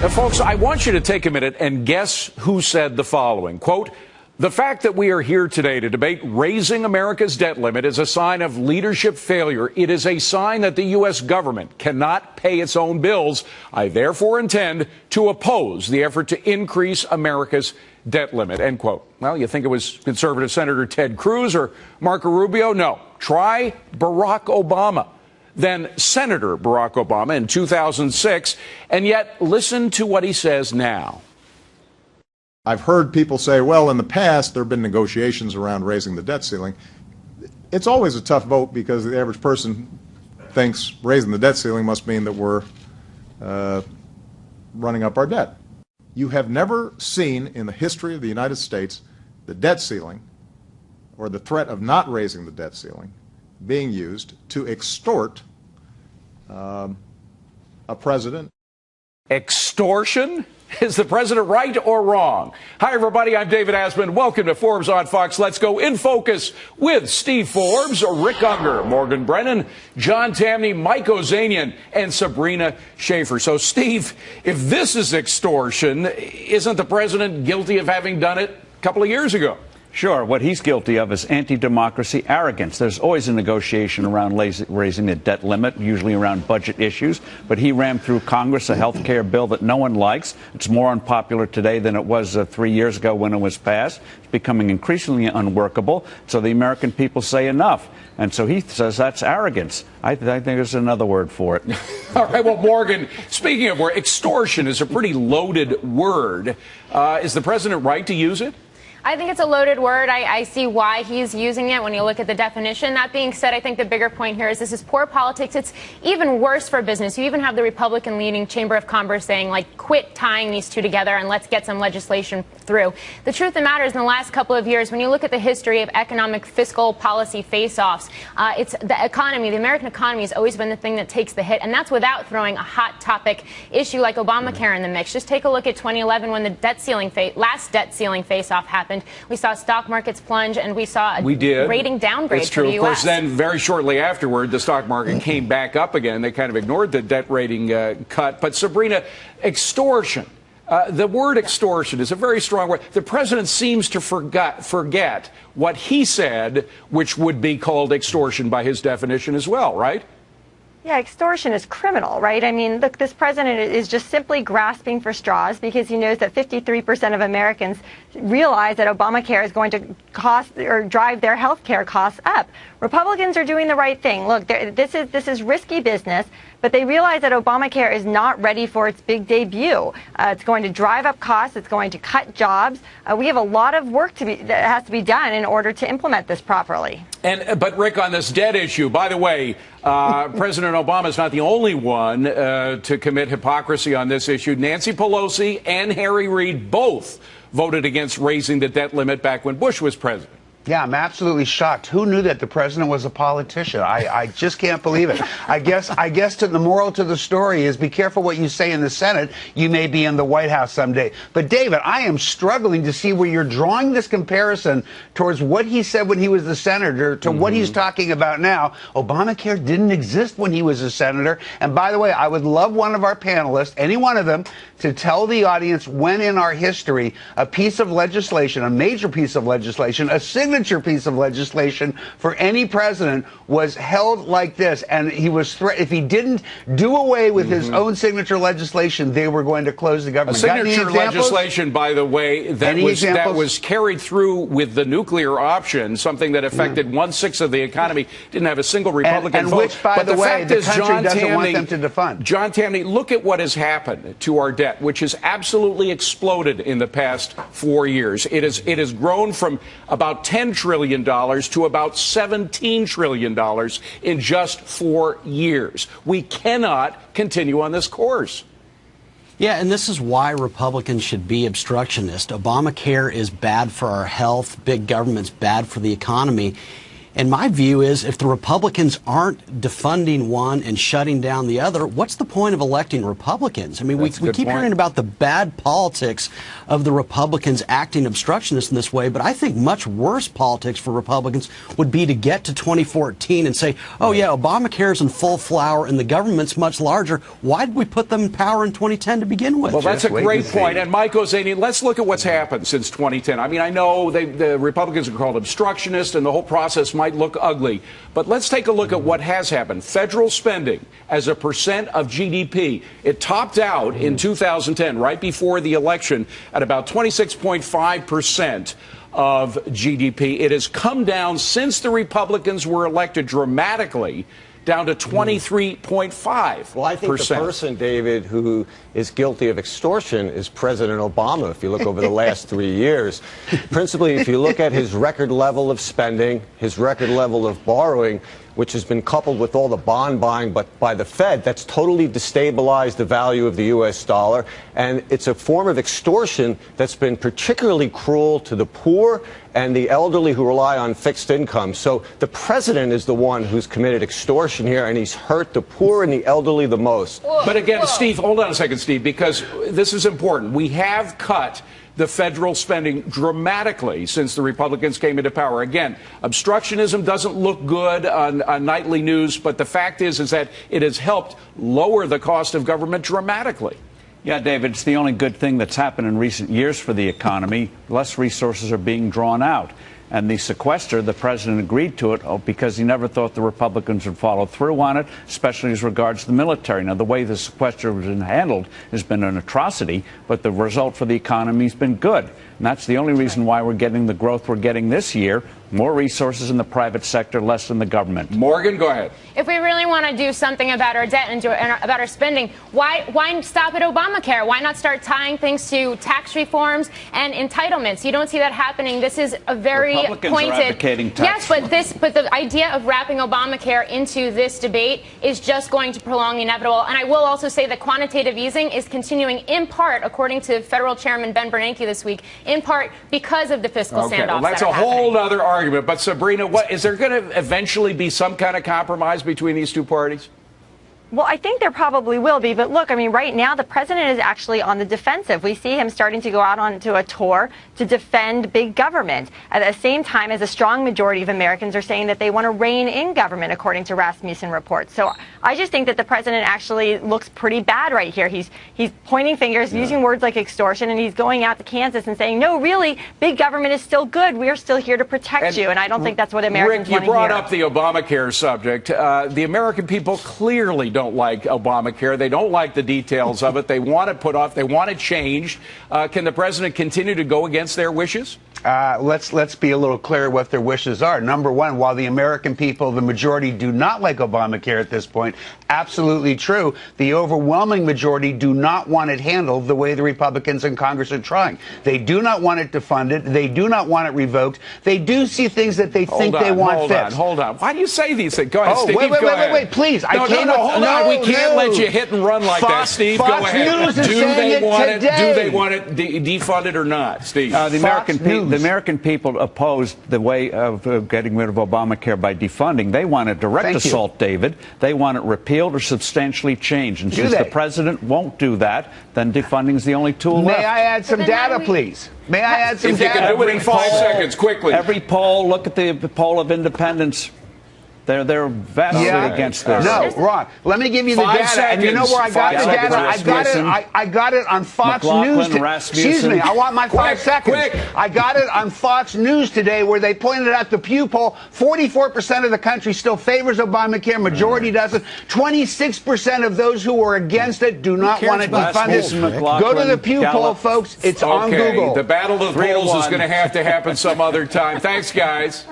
Folks, I want you to take a minute and guess who said the following. Quote, "The fact that we are here today to debate raising America's debt limit is a sign of leadership failure. It is a sign that the U.S. government cannot pay its own bills. I therefore intend to oppose the effort to increase America's debt limit." End quote. Well, you think it was conservative Senator Ted Cruz or Marco Rubio? No. Try Barack Obama. Then Senator Barack Obama in 2006, and yet listen to what he says now. I've heard people say, well, in the past there have been negotiations around raising the debt ceiling. It's always a tough vote because the average person thinks raising the debt ceiling must mean that we're running up our debt. You have never seen in the history of the United States the debt ceiling or the threat of not raising the debt ceiling being used to extort a president. Extortion? Is the president right or wrong? Hi, everybody. I'm David Asman. Welcome to Forbes on Fox. Let's go in focus with Steve Forbes, Rick Unger, Morgan Brennan, John Tamny, Mike Ozanian, and Sabrina Schaefer. So, Steve, if this is extortion, isn't the president guilty of having done it a couple of years ago? Sure. What he's guilty of is anti-democracy arrogance. There's always a negotiation around raising the debt limit, usually around budget issues. But he rammed through Congress a health care bill that no one likes. It's more unpopular today than it was 3 years ago when it was passed. It's becoming increasingly unworkable. So the American people say enough. And so he says that's arrogance. I think there's another word for it. All right. Well, Morgan, speaking of where extortion is a pretty loaded word. Is the president right to use it? I think it's a loaded word. I see why he's using it when you look at the definition. That being said, I think the bigger point here is this is poor politics. It's even worse for business. You even have the Republican-leaning Chamber of Commerce saying, like, quit tying these two together and let's get some legislation through. The truth of the matter is, in the last couple of years, when you look at the history of economic fiscal policy face-offs, it's the economy, the American economy has always been the thing that takes the hit, and that's without throwing a hot topic issue like Obamacare in the mix. Just take a look at 2011 when the last debt ceiling face-off happened. We saw stock markets plunge, and we saw a rating downgrade It's true. for the U.S. Of course, then very shortly afterward, the stock market came back up again. They kind of ignored the debt rating cut. But, Sabrina, extortion. The word extortion is a very strong word. The president seems to forget what he said, which would be called extortion by his definition as well, right? Yeah, extortion is criminal, right? I mean, look, this president is just simply grasping for straws because he knows that 53% of Americans realize that Obamacare is going to cost or drive their health care costs up. Republicans are doing the right thing. Look, this is risky business, but they realize that Obamacare is not ready for its big debut. It's going to drive up costs. It's going to cut jobs. We have a lot of work that has to be done in order to implement this properly. But Rick, on this debt issue, by the way, President Obama is not the only one to commit hypocrisy on this issue. Nancy Pelosi and Harry Reid both voted against raising the debt limit back when Bush was president. Yeah, I'm absolutely shocked. Who knew that the president was a politician? I just can't believe it. I guess the moral to the story is be careful what you say in the Senate. You may be in the White House someday. But, David, I am struggling to see where you're drawing this comparison towards what he said when he was the senator to what he's talking about now. Obamacare didn't exist when he was a senator. And, by the way, I would love one of our panelists, any one of them, to tell the audience when in our history a piece of legislation, a major piece of legislation, a signature piece of legislation for any president was held like this, and he was if he didn't do away with his own signature legislation, they were going to close the government. A signature legislation, by the way, that was carried through with the nuclear option, something that affected 1/6 of the economy, didn't have a single Republican vote. Which, by the way, the country doesn't want them to defund. John Tamny, look at what has happened to our debt, which has absolutely exploded in the past 4 years. It has grown from about $10 trillion to about $17 trillion in just 4 years. We cannot continue on this course. Yeah, and this is why Republicans should be obstructionist. Obamacare is bad for our health. Big government's bad for the economy. And my view is if the Republicans aren't defunding one and shutting down the other, what's the point of electing Republicans? I mean, we keep hearing about the bad politics of the Republicans acting obstructionist in this way, but I think much worse politics for Republicans would be to get to 2014 and say, oh yeah, Obamacare's in full flower and the government's much larger. Why did we put them in power in 2010 to begin with? Well, that's a great point. And Mike Ozanian, let's look at what's happened since 2010. I mean, I know the Republicans are called obstructionist and the whole process might look ugly, but let's take a look at what has happened. Federal spending as a percent of GDP, it topped out in 2010, right before the election, at about 26.5% of GDP. It has come down since the Republicans were elected dramatically, down to 23.5%. Well, I think the person, David, who is guilty of extortion is President Obama, if you look over the last 3 years. Principally, if you look at his record level of spending, his record level of borrowing, which has been coupled with all the bond buying but by the Fed, that's totally destabilized the value of the U.S. dollar. And it's a form of extortion that's been particularly cruel to the poor and the elderly who rely on fixed income. So the president is the one who's committed extortion here, and he's hurt the poor and the elderly the most. But again, Steve, hold on a second, Steve, because this is important. We have cut the federal spending dramatically since the Republicans came into power. Again, obstructionism doesn't look good on nightly news, but the fact is that it has helped lower the cost of government dramatically. Yeah, David, it's the only good thing that's happened in recent years for the economy. Less resources are being drawn out. And the sequester, the president agreed to it because he never thought the Republicans would follow through on it, especially as regards the military. Now, the way the sequester has been handled has been an atrocity, but the result for the economy has been good. And that's the only reason why we're getting the growth we're getting this year. More resources in the private sector, less in the government. Morgan, go ahead. If we really want to do something about our debt and about our spending, why stop at Obamacare? Why not start tying things to tax reforms and entitlements? You don't see that happening. This is a very Republicans pointed. Are advocating tax yes, but the idea of wrapping Obamacare into this debate is just going to prolong the inevitable. And I will also say that quantitative easing is continuing in part, according to Federal Chairman Ben Bernanke this week, in part because of the fiscal standoffs. Well, that's a whole other argument. But Sabrina, is there going to eventually be some kind of compromise between these two parties? Well, I think there probably will be. But look, I mean, right now the president is actually on the defensive. We see him starting to go out onto a tour to defend big government at the same time as a strong majority of Americans are saying that they want to rein in government, according to Rasmussen reports. So I just think that the president actually looks pretty bad right here. He's pointing fingers, using words like extortion, and he's going out to Kansas and saying, no, really, big government is still good. We are still here to protect you. And I don't think that's what Americans want to hear. Rick, you brought up the Obamacare subject. The American people clearly don't like Obamacare. They don't like the details of it. They want it put off. They want it changed. Can the president continue to go against their wishes? Let's be a little clear what their wishes are. Number one, while the American people, the majority, do not like Obamacare at this point, absolutely true. The overwhelming majority do not want it handled the way the Republicans in Congress are trying. They do not want it defunded. They do not want it revoked. They do see things that they think they want fixed. Hold on. Why do you say these things? Go ahead, Steve. Wait, please. Hold on. We can't let you hit and run like that, Steve. Go ahead. Do they want it defunded or not, Steve? The American people opposed the way of getting rid of Obamacare by defunding. They want a direct assault, David. They want it repealed or substantially changed. And since the president won't do that, then defunding is the only tool left. May I add some data, please? May I add some data? If you can do it in 5 seconds, quickly. Every poll, look at the poll of independents. They're vastly against this. No, Ron. Let me give you the data. Seconds. And you know where I got the data? I got it on Fox News. Excuse me. I want my 5 seconds. I got it on Fox News today, where they pointed out the Pew poll. 44% of the country still favors Obamacare. Majority doesn't. 26% of those who are against it do not want it defunded. Go to the Pew poll, folks. It's on Google. The battle of the polls is going to have to happen some other time. Thanks, guys.